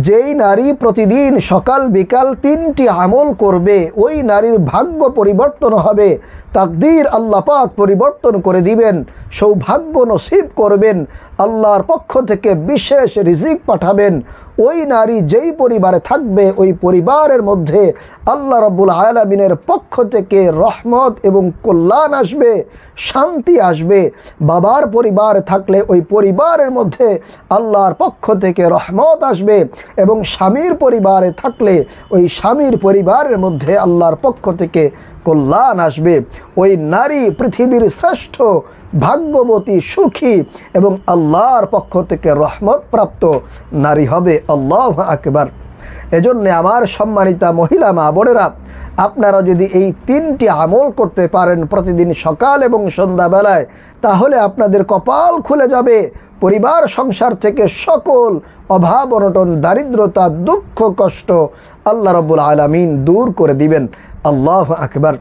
যেই নারী প্রতিদিন সকাল বিকাল 3টি আমল করবে ওই নারীর ভাগ্য পরিবর্তন হবে, তাকদীর আল্লাহ পাক পরিবর্তন করে দিবেন, সৌভাগ্য নসিব করবেন, আল্লাহর পক্ষ থেকে বিশেষ রিজিক পাঠাবেন। ওই নারী যেই পরিবারে থাকবে ওই পরিবারের মধ্যে আল্লাহ রাব্বুল আলামিনের পক্ষ থেকে রহমত এবং কল্যাণ আসবে, শান্তি আসবে। বাবার পরিবার থাকলে ওই পরিবারের মধ্যে আল্লাহর পক্ষ থেকে রহমত আসবে, এবং স্বামীর পরিবারে থাকলে ওই স্বামীর পরিবারের মধ্যে আল্লাহর পক্ষ থেকে কল্যাণ আসবে। ওই নারী পৃথিবীর শ্রেষ্ঠ ভাগ্যবতী, সুখী এবং আল্লাহর পক্ষ থেকে রহমত প্রাপ্ত নারী হবে। আল্লাহু আকবার। এজন্য আমার সম্মানিতা মহিলা মা বোনেরা, আপনারা যদি এই 3টি আমল করতে পারেন প্রতিদিন সকাল এবং সন্ধ্যাবেলায়, তাহলে আপনাদের কপাল খুলে যাবে। পরিবার সংসার থেকে সকল অভাব অনটন, দারিদ্রতা, দুঃখ কষ্ট আল্লাহ রাব্বুল আলামিন দূর করে দিবেন। আল্লাহু আকবার।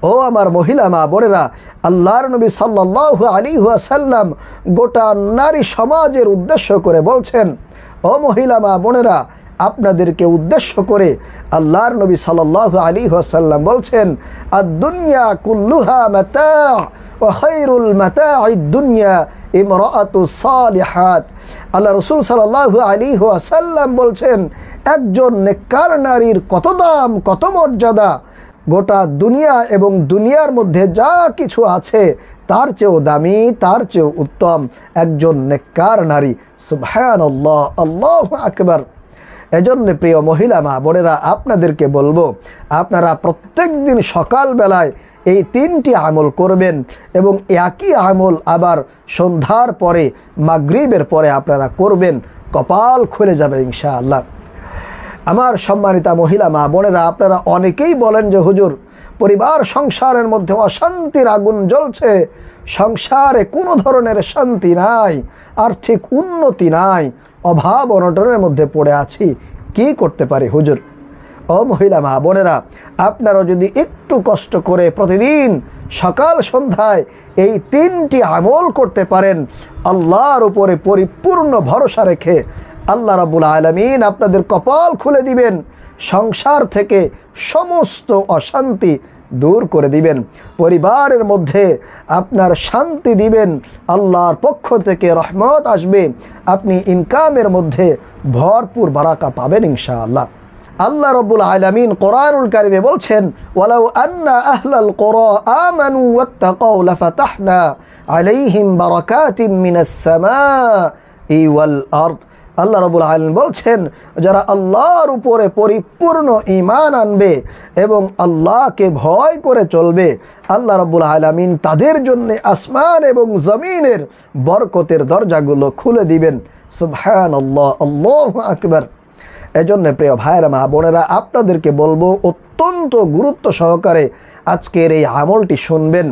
ও আমার মহিলা মা বোনেরা, আল্লাহর নবী সাল্লাল্লাহু আলাইহি ওয়াসাল্লাম গোটা নারী সমাজের উদ্দেশ্য করে বলছেন, ও মহিলা মা বোনেরা, আপনাদেরকে উদ্দেশ্য করে আল্লাহর নবী সাল্লাল্লাহু আলাইহি ওয়াসাল্লাম বলছেন, আদ-দুনিয়া কুল্লুহা মাতা' ওয়া খায়রুল মাতা'id দুনিয়া ইমরাআতুস সালিহাত। আল্লাহ রাসূল সাল্লাল্লাহু আলাইহি ওয়াসাল্লাম বলছেন, একজন নেককার নারীর কত দাম, কত মর্যাদা। গোটা দুনিয়া এবং দুনিয়ার মধ্যে যা কিছু আছে তার চেয়েও দামি, তার চেয়েও উত্তম একজন নেককার নারী। সুবহানাল্লাহ, আল্লাহু আকবার। এজন্য প্রিয় মহিলা মা বোনেরা, আপনাদেরকে বলবো, আপনারা প্রত্যেক দিন সকালবেলায় এই 3টি আমল করবেন, এবং একই আমল আবার সন্ধ্যার পরে, মাগরিবের পরে আপনারা করবেন। কপাল খুলে যাবে ইনশাআল্লাহ। আমার সম্মানিতা মহিলা মা বোনেরা, আপনারা অনেকেই বলেন যে হুজুর, পরিবার সংসারের মধ্যে অশান্তির আগুন জ্বলছে, সংসারে কোনো ধরনের শান্তি নাই, আর্থিক উন্নতি নাই, অভাব অনটনের মধ্যে পড়ে আছি, কি করতে পারি হুজুর? ও মহিলা মা বোনেরা, আপনারা যদি একটু কষ্ট করে প্রতিদিন সকাল সন্ধ্যায় এই 3টি আমল করতে পারেন, আল্লাহর উপরে পরিপূর্ণ ভরসা রেখে আল্লাহ রাব্বুল আলামিন আপনাদের কপাল খুলে দিবেন, সংসার থেকে সমস্ত অশান্তি দূর করে দিবেন, পরিবারের মধ্যে আপনার শান্তি দিবেন, আল্লাহর পক্ষ থেকে রহমত আসবে, আপনি ইনকামের মধ্যে ভরপুর বারাকা পাবেন ইনশাআল্লাহ। আল্লাহ রাব্বুল আলামিন কোরআনুল কারীমে বলছেন, ওয়ালাউ আন্না আহলাল কুরা আমানু ওয়াত্তাকাউ লাফাতাহনা আলাইহিম বারাকাতিম মিনাস সামাই ওয়াল আরদ। আল্লাহ রাব্বুল আলামিন বলছেন, যারা আল্লাহর উপরে পরিপূর্ণ ঈমান আনবে এবং আল্লাহকে ভয় করে চলবে, আল্লাহ রাব্বুল আলামিন তাদের জন্য আসমান এবং জমিনের বরকতের দরজাগুলো খুলে দিবেন। সুবহানাল্লাহ, আল্লাহু আকবার। এজন্য প্রিয় ভাইয়েরা মা বোনেরা, আপনাদেরকে বলবো, অত্যন্ত গুরুত্ব সহকারে আজকের এই আমলটি শুনবেন,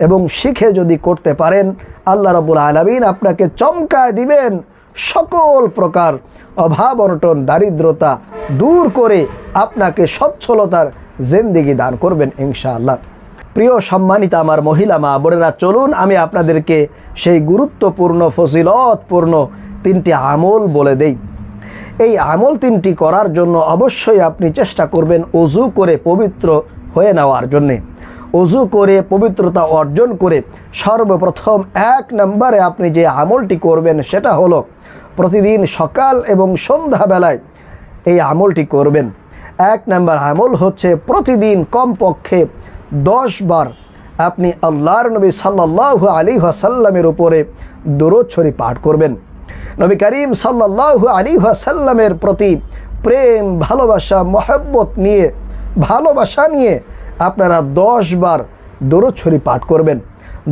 এবং শিখে যদি করতে পারেন, আল্লাহ রাব্বুল আলামিন আপনাকে চমকায় দিবেন, সকল প্রকার অভাব অনটন, দারিদ্রতা দূর করে আপনাকে সচ্ছলতার জিন্দেগি দান করবেন ইনশাআল্লাহ। প্রিয় সম্মানিতা আমার মহিলা মা বোনেরা, চলুন আমি আপনাদেরকে সেই গুরুত্বপূর্ণ ফজিলতপূর্ণ 3টি আমল বলে দেই। এই আমল 3টি করার জন্য অবশ্যই আপনি চেষ্টা করবেন ওযু করে পবিত্র হয়ে নেওয়ার জন্যে। ওযু করে পবিত্রতা অর্জন করে সর্বপ্রথম 1 নম্বরে আপনি যে আমলটি করবেন সেটা হলো প্রতিদিন সকাল এবং সন্ধ্যাবেলায় এই আমলটি করবেন। 1 নম্বর আমল হচ্ছে প্রতিদিন কমপক্ষে 10 বার আপনি আল্লাহর নবী সাল্লাল্লাহু আলাইহি ওয়াসাল্লামের উপরে দরুদ শরীফ পাঠ করবেন। নবী করিম সাল্লাল্লাহু আলাইহি ওয়াসাল্লামের প্রতি প্রেম, ভালোবাসা, মহব্বত নিয়ে, ভালোবাসা নিয়ে আপনারা 10 বার দরুদ শরীফ পাঠ করবেন।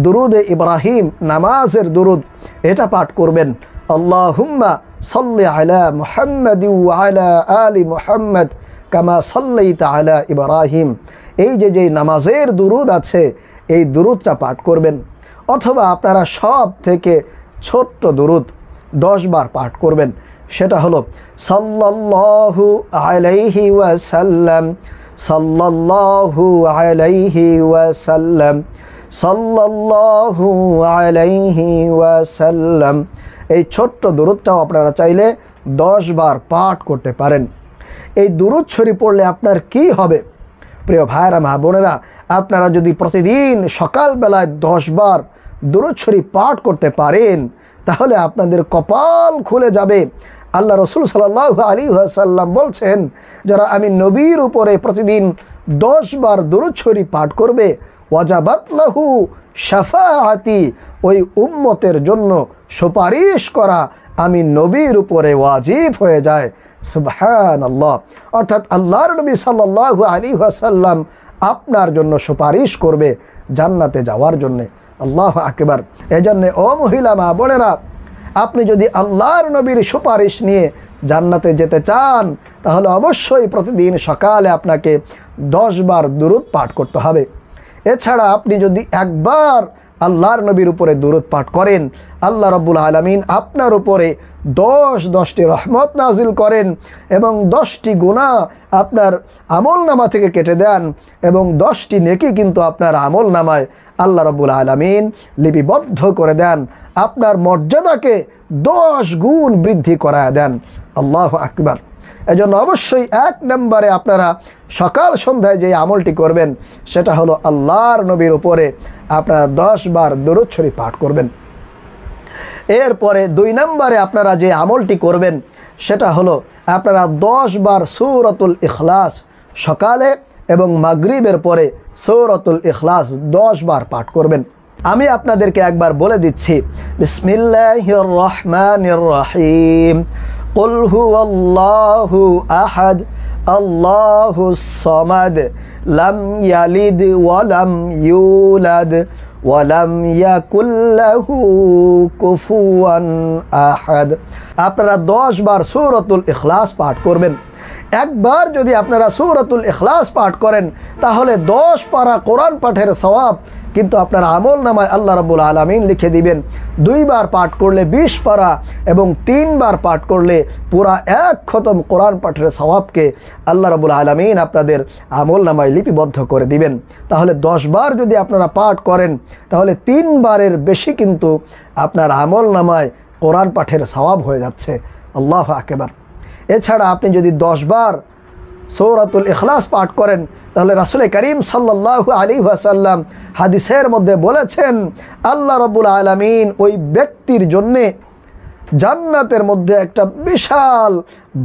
দুরুদে ইব্রাহিম, নামাজের দুরুদ, এটা পাঠ করবেন। আল্লাহুম্মা সাল্লি আলা মুহাম্মাদ ওয়া আলা আলি মুহাম্মাদ কামা সাল্লাইতা আলা ইব্রাহিম। এই যে নামাজের দুরুদ আছে, এই দুরুদটা পাঠ করবেন। অথবা আপনারা সব থেকে ছোট্ট দুরুদ 10 বার পাঠ করবেন, সেটা হলো সাল্লাল্লাহু আলাইহি ওয়াসাল্লাম, সাল্লাল্লাহু আলাইহি ওয়াসাল্লাম, সাল্লাল্লাহু আলাইহি ওয়াসাল্লাম। এই ছোট্ট দুরুদটাও আপনারা চাইলে 10 বার পাঠ করতে পারেন। এই দুরূদ শরীফ পড়লে আপনার কি হবে? প্রিয় ভাইরা মা বোনেরা, আপনারা যদি প্রতিদিন সকালবেলায় 10 বার দুরূদ শরীফ পাঠ করতে পারেন তাহলে আপনাদের কপাল খুলে যাবে। আল্লাহ রসুল সাল্লাল্লাহু আলাইহি ওয়াসাল্লাম বলছেন, যারা আমি নবীর উপরে প্রতিদিন 10 বার দুরূদ শরীফ পাঠ করবে, ওয়াজাবাত লাহু শাফাআতি, ওই উম্মতের জন্য সুপারিশ করা আমি নবীর উপরে ওয়াজিব হয়ে যায়। সুবহানাল্লাহ। অর্থাৎ আল্লাহর নবী সাল্লাল্লাহু আলাইহি ওয়াসাল্লাম আপনার জন্য সুপারিশ করবে জান্নাতে যাওয়ার জন্যে। আল্লাহু আকবার। এজন্য ও মহিলা মা বোনেরা, আপনি যদি আল্লাহর নবীর সুপারিশ নিয়ে জান্নাতে যেতে চান তাহলে অবশ্যই প্রতিদিন সকালে আপনাকে 10 বার দুরূদ পাঠ করতে হবে। এছাড়া আপনি যদি একবার আল্লাহর নবীর উপরে দুরূদ পাঠ করেন, আল্লাহ রাব্বুল আলামিন আপনার উপরে 10টি রহমত নাজিল করেন এবং 10টি গুনাহ আপনার আমল নামা থেকে কেটে দেন এবং 10টি নেকি কিন্তু আপনার আমল নামায় আল্লাহ রাব্বুল আলামিন লিপিবদ্ধ করে দেন। আপনার মর্যাদাকে 10 গুণ বৃদ্ধি করায় দেন। আল্লাহু আকবার। এজন্য অবশ্যই 1 নম্বরে আপনারা সকাল সন্ধ্যায় যে আমলটি করবেন সেটা হলো আল্লাহর নবীর উপরে আপনারা 10 বার দুরূদ শরীফ পাঠ করবেন। এরপরে 2 নম্বরে আপনারা যে আমলটি করবেন সেটা হলো আপনারা 10 বার সূরাতুল ইখলাস সকালে এবং মাগরিবের পরে সূরাতুল ইখলাস 10 বার পাঠ করবেন। আমি আপনাদেরকে একবার বলে দিচ্ছি, বিসমিল্লাহির রহমানির রহিম। কুল হুয়াল্লাহু আহাদ আল্লাহুস সামাদ লাম ইয়ালিদ ওয়া লাম ইউলাদ ওয়া লাম ইয়াকুল লাহু কুফুয়ান আহাদ। আপনারা 10 বার সূরাতুল ইখলাস পাঠ করবেন। একবার যদি আপনারা সূরাতুল ইখলাস পাঠ করেন তাহলে 10 পারা কোরআন পাঠের সওয়াব কিন্তু আপনার আমল নামায় আল্লাহ রাব্বুল আলামিন লিখে দিবেন। 2 বার পাঠ করলে 20 পারা এবং 3 বার পাঠ করলে পুরা 1 খতম কোরআন পাঠের সওয়াবকে আল্লাহ রাব্বুল আলামিন আপনাদের আমল নামায় লিপিবদ্ধ করে দিবেন। তাহলে 10 বার যদি আপনারা পাঠ করেন তাহলে 3 বারের বেশি কিন্তু আপনার আমল নামায় কোরআন পাঠের সওয়াব হয়ে যাচ্ছে। আল্লাহু আকবার। এছাড়া আপনি যদি 10 বার সূরাতুল ইখলাস পাঠ করেন তাহলে রাসূল করিম সাল্লাল্লাহু আলাইহি ওয়াসাল্লাম হাদিসের মধ্যে বলেছেন, আল্লাহ রাব্বুল আলামিন ওই ব্যক্তির জন্যে জান্নাতের মধ্যে একটা বিশাল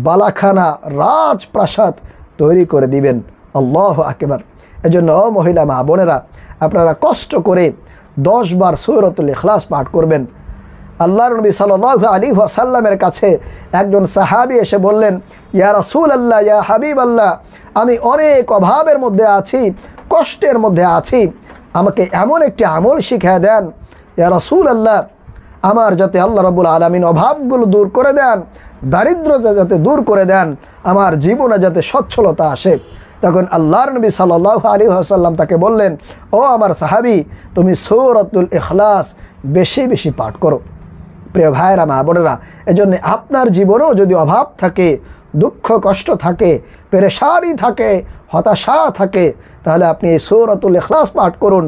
বালাখানা রাজপ্রাসাদ তৈরি করে দিবেন। আল্লাহু আকবার। এজন্য মহিলা মা বোনেরা, আপনারা কষ্ট করে 10 বার সূরাতুল ইখলাস পাঠ করবেন। আল্লাহর নবী সাল্লাল্লাহু আলাইহি ওয়াসাল্লামের কাছে একজন সাহাবী এসে বললেন, ইয়া রাসূলুল্লাহ, ইয়া হাবিবাল্লাহ, আমি অনেক অভাবের মধ্যে আছি, কষ্টের মধ্যে আছি, আমাকে এমন একটি আমল শিখিয়ে দেন ইয়া রাসূলুল্লাহ, আমার যাতে আল্লাহ রাব্বুল আলামিন অভাবগুলো দূর করে দেন, দারিদ্রতা যাতে দূর করে দেন, আমার জীবনে যাতে সচ্ছলতা আসে। তখন আল্লাহর নবী সাল্লাল্লাহু আলাইহি ওয়াসাল্লাম তাকে বললেন, ও আমার সাহাবী, তুমি সূরাতুল ইখলাস বেশি বেশি পাঠ করো। প্রিয় ভাইরা মা বোনেরা, এজন্য আপনার জীবনেও যদি অভাব থাকে, দুঃখ কষ্ট থাকে, পেরেশানি থাকে, হতাশা থাকে, তাহলে আপনি এই সূরাতুল ইখলাস পাঠ করুন।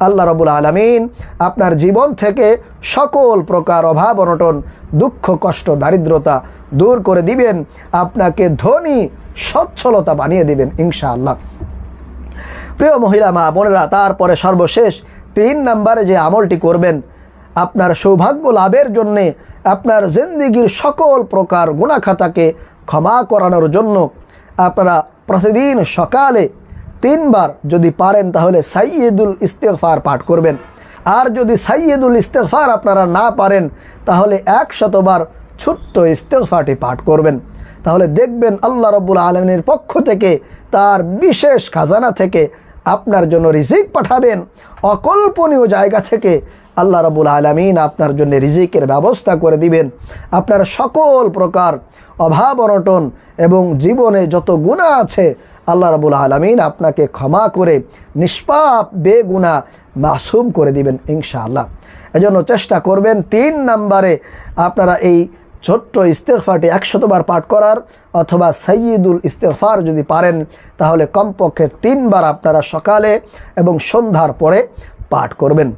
আল্লাহ রাব্বুল আলামিন আপনার জীবন থেকে সকল প্রকার অভাব অনটন, দুঃখ কষ্ট দারিদ্রতা দূর করে দিবেন, আপনাকে ধনী সচ্ছলতা বানিয়ে দিবেন ইনশাআল্লাহ। প্রিয় মহিলা মা বোনেরা, তারপরে সর্বশেষ 3 নম্বরে যে আমলটি করবেন আপনার সৌভাগ্য লাভের জন্যে, আপনার জিন্দেগির সকল প্রকার গুনাহ খাতাকে ক্ষমা করানোর জন্য আপনারা প্রতিদিন সকালে 3 বার যদি পারেন তাহলে সাইয়্যিদুল ইস্তিগফার পাঠ করবেন। আর যদি সাইয়্যিদুল ইস্তিগফার আপনারা না পারেন তাহলে 100 বার ছোট্ট ইস্তিগফারটি পাঠ করবেন। তাহলে দেখবেন আল্লাহ রাব্বুল আলামিনের পক্ষ থেকে তার বিশেষ খাজানা থেকে আপনার জন্য রিজিক পাঠাবেন। অকল্পনীয় জায়গা থেকে আল্লাহ রাব্বুল আলামিন আপনার জন্য রিজিকের ব্যবস্থা করে দিবেন। আপনার সকল প্রকার অভাব অনটন এবং জীবনে যত গুনাহ আছে আল্লাহ রাব্বুল আলামিন আপনাকে ক্ষমা করে নিষ্পাপ বেগুনাহ মাসুম করে দিবেন ইনশাআল্লাহ। এজন্য চেষ্টা করবেন 3 নম্বরে আপনারা এই ছোট্ট ইস্তিগফারটি 100 বার পাঠ করার, অথবা সাইয়্যিদুল ইস্তিগফার যদি পারেন তাহলে কমপক্ষে 3 বার আপনারা সকালে এবং সন্ধ্যার পরে পাঠ করবেন।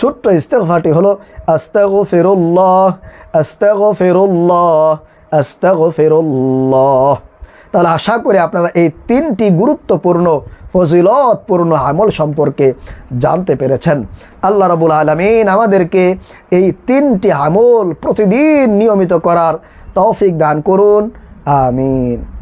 ছোট্ট ইস্তিগফারটি হলো আস্তাগফিরুল্লাহ আস্তাগফিরুল্লাহ আস্তাগফিরুল্লাহ। তাহলে আশা করি আপনারা এই তিনটি গুরুত্বপূর্ণ ফজিলতপূর্ণ আমল সম্পর্কে জানতে পেরেছেন। আল্লাহ রাব্বুল আলামিন আমাদেরকে এই তিনটি আমল প্রতিদিন নিয়মিত করার তৌফিক দান করুন। আমিন।